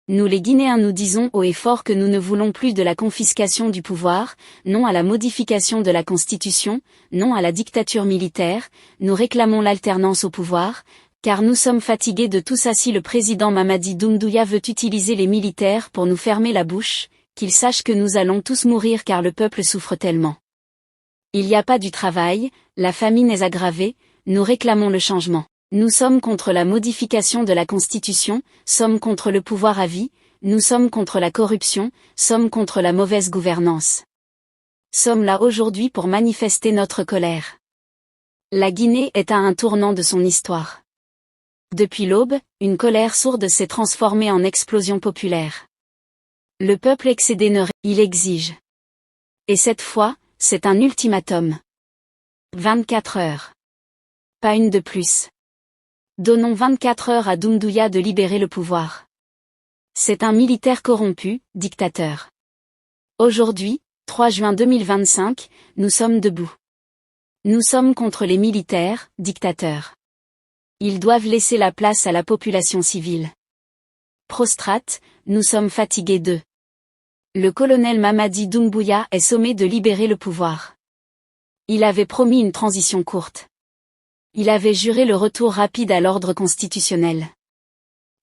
Nous les Guinéens nous disons haut et fort que nous ne voulons plus de la confiscation du pouvoir, non à la modification de la Constitution, non à la dictature militaire, nous réclamons l'alternance au pouvoir, car nous sommes fatigués de tout ça. Si le président Mamadi Doumbouya veut utiliser les militaires pour nous fermer la bouche, qu'il sache que nous allons tous mourir car le peuple souffre tellement. Il n'y a pas du travail, la famine est aggravée, nous réclamons le changement. Nous sommes contre la modification de la Constitution, sommes contre le pouvoir à vie, nous sommes contre la corruption, sommes contre la mauvaise gouvernance. Sommes là aujourd'hui pour manifester notre colère. La Guinée est à un tournant de son histoire. Depuis l'aube, une colère sourde s'est transformée en explosion populaire. Le peuple excédé il exige. Et cette fois, c'est un ultimatum. 24 heures. Pas une de plus. Donnons 24 heures à Doumbouya de libérer le pouvoir. C'est un militaire corrompu, dictateur. Aujourd'hui, 3 juin 2025, nous sommes debout. Nous sommes contre les militaires, dictateurs. Ils doivent laisser la place à la population civile. Prostrate, nous sommes fatigués d'eux. Le colonel Mamadi Doumbouya est sommé de libérer le pouvoir. Il avait promis une transition courte. Il avait juré le retour rapide à l'ordre constitutionnel.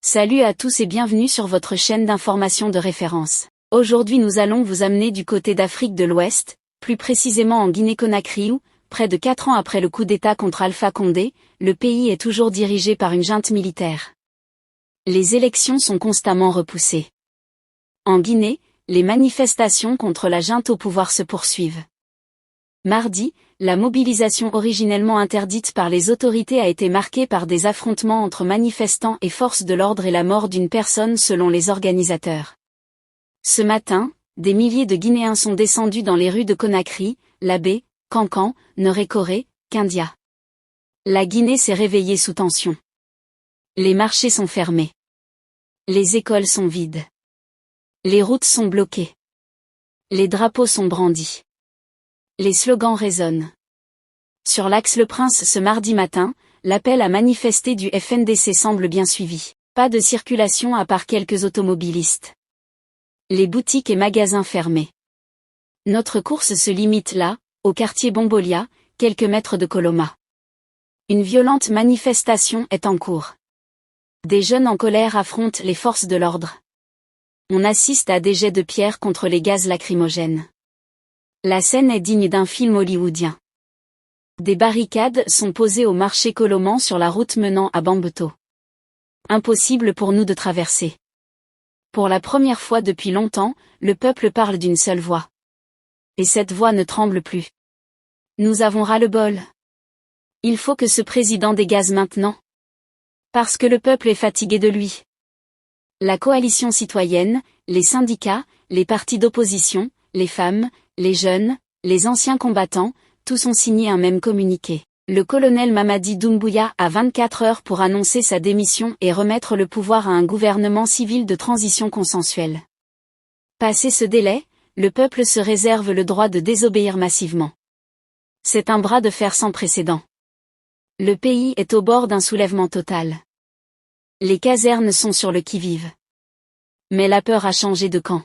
Salut à tous et bienvenue sur votre chaîne d'information de référence. Aujourd'hui nous allons vous amener du côté d'Afrique de l'Ouest, plus précisément en Guinée-Conakry où, près de 4 ans après le coup d'État contre Alpha Condé, le pays est toujours dirigé par une junte militaire. Les élections sont constamment repoussées. En Guinée, les manifestations contre la junte au pouvoir se poursuivent. Mardi, la mobilisation originellement interdite par les autorités a été marquée par des affrontements entre manifestants et forces de l'ordre et la mort d'une personne selon les organisateurs. Ce matin, des milliers de Guinéens sont descendus dans les rues de Conakry, Labé, Kankan, Nérékoré, Kindia. La Guinée s'est réveillée sous tension. Les marchés sont fermés. Les écoles sont vides. Les routes sont bloquées. Les drapeaux sont brandis. Les slogans résonnent. Sur l'axe Le Prince ce mardi matin, l'appel à manifester du FNDC semble bien suivi. Pas de circulation à part quelques automobilistes. Les boutiques et magasins fermés. Notre course se limite là, au quartier Bombolia, quelques mètres de Koloma. Une violente manifestation est en cours. Des jeunes en colère affrontent les forces de l'ordre. On assiste à des jets de pierre contre les gaz lacrymogènes. La scène est digne d'un film hollywoodien. Des barricades sont posées au marché Koloman sur la route menant à Bambeto. Impossible pour nous de traverser. Pour la première fois depuis longtemps, le peuple parle d'une seule voix. Et cette voix ne tremble plus. Nous avons ras-le-bol. Il faut que ce président dégage maintenant. Parce que le peuple est fatigué de lui. La coalition citoyenne, les syndicats, les partis d'opposition, les femmes, les jeunes, les anciens combattants, tous ont signé un même communiqué. Le colonel Mamadi Doumbouya a 24 heures pour annoncer sa démission et remettre le pouvoir à un gouvernement civil de transition consensuelle. Passé ce délai, le peuple se réserve le droit de désobéir massivement. C'est un bras de fer sans précédent. Le pays est au bord d'un soulèvement total. Les casernes sont sur le qui-vive. Mais la peur a changé de camp.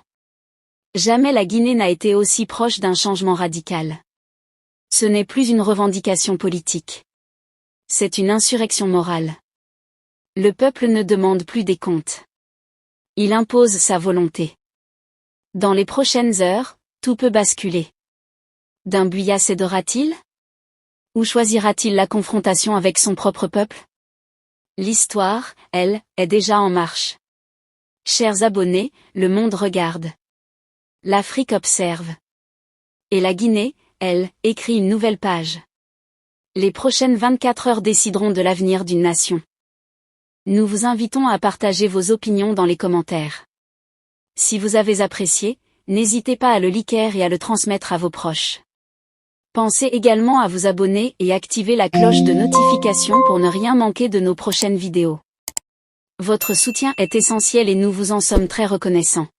Jamais la Guinée n'a été aussi proche d'un changement radical. Ce n'est plus une revendication politique. C'est une insurrection morale. Le peuple ne demande plus des comptes. Il impose sa volonté. Dans les prochaines heures, tout peut basculer. Doumbouya cédera-t-il? Ou choisira-t-il la confrontation avec son propre peuple? L'histoire, elle, est déjà en marche. Chers abonnés, le monde regarde. L'Afrique observe. Et la Guinée, elle, écrit une nouvelle page. Les prochaines 24 heures décideront de l'avenir d'une nation. Nous vous invitons à partager vos opinions dans les commentaires. Si vous avez apprécié, n'hésitez pas à le liker et à le transmettre à vos proches. Pensez également à vous abonner et activer la cloche de notification pour ne rien manquer de nos prochaines vidéos. Votre soutien est essentiel et nous vous en sommes très reconnaissants.